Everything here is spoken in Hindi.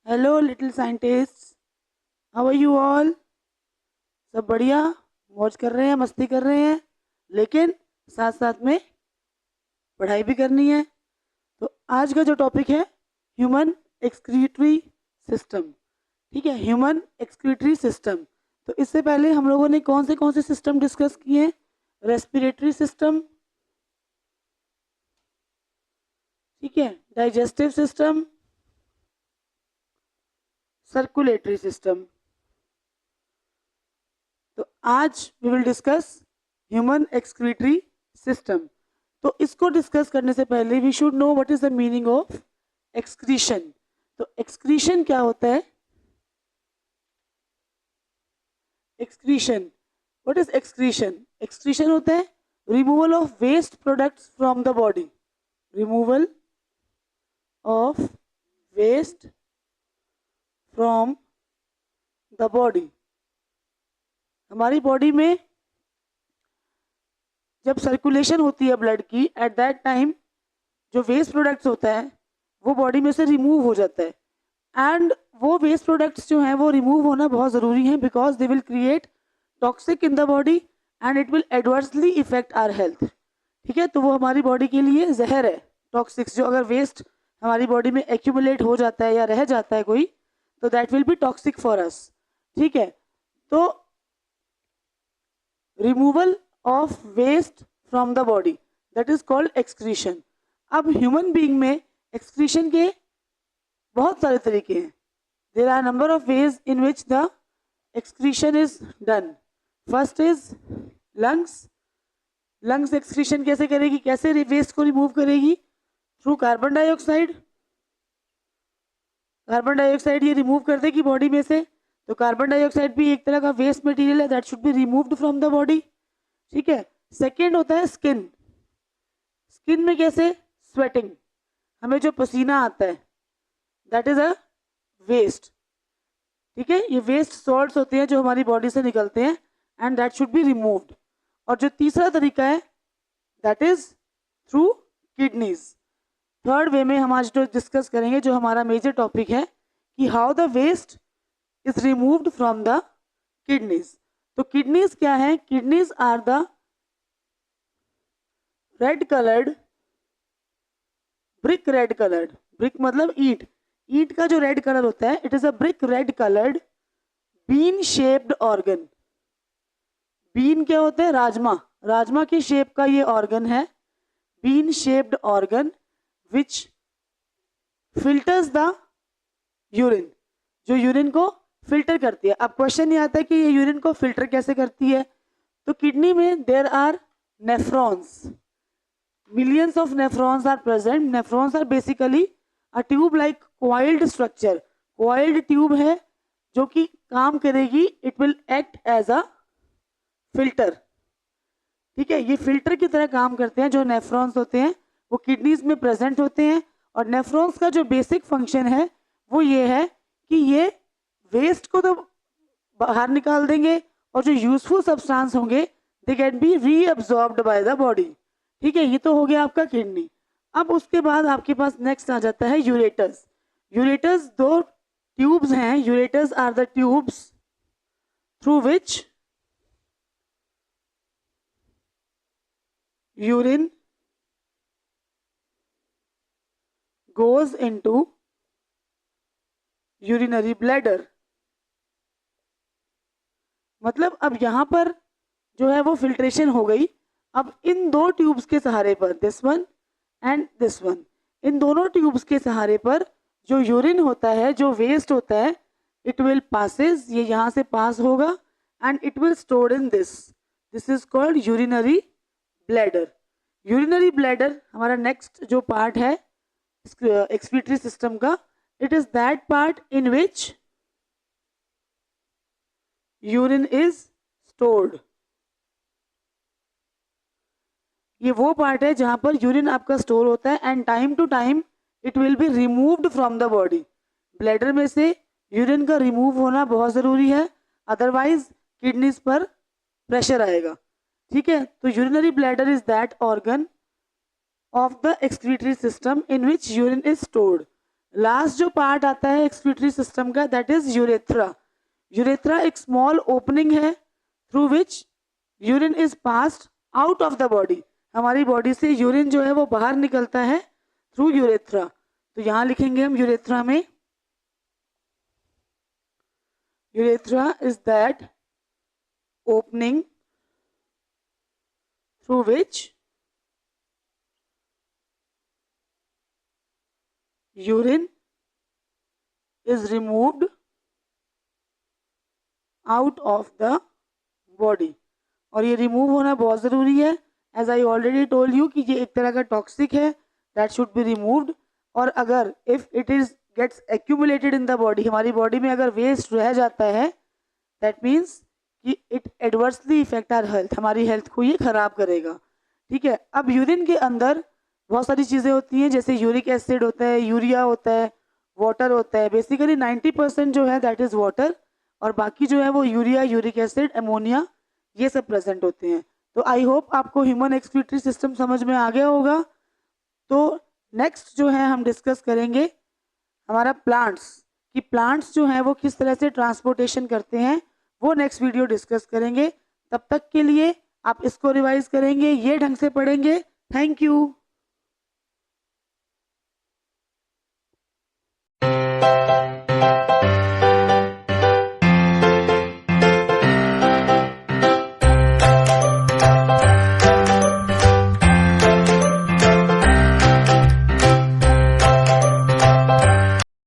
Hello little scientist, how are you all? सब बढ़िया? मौज कर रहे हैं, मस्ती कर रहे हैं, लेकिन साथ साथ में पढ़ाई भी करनी है। तो आज का जो टॉपिक है ह्यूमन एक्सक्रीटरी सिस्टम। ठीक है, ह्यूमन एक्सक्रीटरी सिस्टम। तो इससे पहले हम लोगों ने कौन से सिस्टम डिस्कस किए हैं? रेस्पिरेटरी सिस्टम, ठीक है, डाइजेस्टिव सिस्टम, सर्कुलेटरी सिस्टम। तो आज we will discuss human excretory system. तो इसको डिस्कस करने से पहले we should know what is the meaning of excretion. तो एक्सक्रीशन क्या होता है? Excretion, what is excretion? Excretion होता है removal of waste products from the body. Removal of waste from the body. हमारी बॉडी में जब सर्कुलेशन होती है ब्लड की, एट दैट टाइम जो वेस्ट प्रोडक्ट्स होता है वो बॉडी में से रिमूव हो जाता है। एंड वो वेस्ट प्रोडक्ट्स जो हैं वो रिमूव होना बहुत ज़रूरी है, because they will create toxic in the body and it will adversely effect our health. ठीक है, तो वो हमारी बॉडी के लिए जहर है। टॉक्सिक्स जो अगर वेस्ट हमारी बॉडी में एक्यूमुलेट हो जाता है या रह जाता है कोई, तो that will be toxic for us. ठीक है, तो removal of waste from the body, that is called excretion. अब ह्यूमन बीइंग में एक्सक्रीशन के बहुत सारे तरीके हैं। There are number of ways in which the excretion is done. First is lungs. Lungs excretion कैसे करेगी, कैसे वेस्ट को रिमूव करेगी? Through carbon dioxide. Carbon dioxide ये रिमूव कर देगी बॉडी में से। तो कार्बन डाइऑक्साइड भी एक तरह का वेस्ट मटेरियल है, that should be removed from the body. ठीक है, सेकेंड होता है स्किन। स्किन में कैसे? स्वेटिंग, हमें जो पसीना आता है दैट इज अ वेस्ट। ठीक है, ये वेस्ट सॉल्ट्स होते हैं जो हमारी बॉडी से निकलते हैं and that should be removed. और जो तीसरा तरीका है that is through kidneys. Third way में हम आज जो डिस्कस करेंगे, जो हमारा मेजर टॉपिक है, कि how the waste is removed from the kidneys. तो किडनीज क्या है? Kidneys are the red coloured, brick red coloured, brick मतलब ईंट, ईंट का जो रेड कलर होता है, it is a brick red coloured bean shaped organ. Bean क्या होता है? राजमा, राजमा की शेप का ये ऑर्गन है, been shaped organ which filters the urine, जो यूरिन को फिल्टर करती है। अब क्वेश्चन ये आता है कि ये यूरिन को फिल्टर कैसे करती है? तो किडनी में there are nephrons, millions of nephrons are present. Nephrons are basically a tube like coiled structure. coiled tube है जो कि काम करेगी, it will act as a filter. ठीक है, ये फिल्टर की तरह काम करते हैं। जो नेफ्रॉन्स होते हैं वो किडनीज में प्रेजेंट होते हैं, और नेफ्रॉन्स का जो बेसिक फंक्शन है वो ये है कि ये वेस्ट को तो बाहर निकाल देंगे, और जो यूजफुल सब्सटेंस होंगे they can be reabsorbed by the body. ठीक है, ये तो हो गया आपका किडनी। अब उसके बाद आपके पास नेक्स्ट आ जाता है यूरेटर्स। यूरेटर्स दो ट्यूब्स हैं। Ureters are the tubes through which urine goes into urinary bladder। मतलब अब यहां पर जो है वो फिल्ट्रेशन हो गई। अब इन दो ट्यूब्स के सहारे पर, this one and this one, इन दोनों ट्यूब्स के सहारे पर जो यूरिन होता है, जो वेस्ट होता है, इट विल पासेस, ये यहाँ से पास होगा and it will store in this, this is called urinary bladder. Urinary bladder हमारा नेक्स्ट जो पार्ट है एक्सक्रीटरी सिस्टम का, it is that part in which urine is stored. ये वो पार्ट है जहां पर यूरिन आपका स्टोर होता है and time to time it will be removed from the body. Bladder में से यूरिन का रिमूव होना बहुत ज़रूरी है, अदरवाइज किडनीज पर प्रेशर आएगा। ठीक है, तो urinary bladder is that organ of the excretory system in which urine is stored. Last जो पार्ट आता है एक्सक्रीटरी सिस्टम का, दैट इज यूरेथ्रा. यूरेथ्रा एक स्मॉल ओपनिंग है through which urine is passed out of the body. हमारी बॉडी से यूरिन जो है वो बाहर निकलता है थ्रू यूरेथ्रा. तो यहाँ लिखेंगे हम यूरेथ्रा में, urethra is that opening through which urine is removed out of the body. और ये रिमूव होना बहुत ज़रूरी है. As I already told you कि ये एक तरह का टॉक्सिक है, दैट शुड बी रिमूव्ड. और अगर if it is gets accumulated in the body, हमारी बॉडी में अगर वेस्ट रह जाता है, दैट मीन्स कि it adversely effect our health, हमारी हेल्थ को ये खराब करेगा. ठीक है. अब यूरिन के अंदर बहुत सारी चीज़ें होती हैं, जैसे यूरिक एसिड होता है, यूरिया होता है, वाटर होता है. बेसिकली 90% जो है दैट इज़ वाटर, और बाकी जो है वो यूरिया, यूरिक एसिड, अमोनिया, ये सब प्रेजेंट होते हैं. तो आई होप आपको ह्यूमन एक्सक्रीटरी सिस्टम समझ में आ गया होगा. तो नेक्स्ट जो है हम डिस्कस करेंगे हमारा प्लांट्स, कि प्लांट्स जो हैं वो किस तरह से ट्रांसपोर्टेशन करते हैं, वो नेक्स्ट वीडियो डिस्कस करेंगे. तब तक के लिए आप इसको रिवाइज करेंगे, ये ढंग से पढ़ेंगे. Thank you.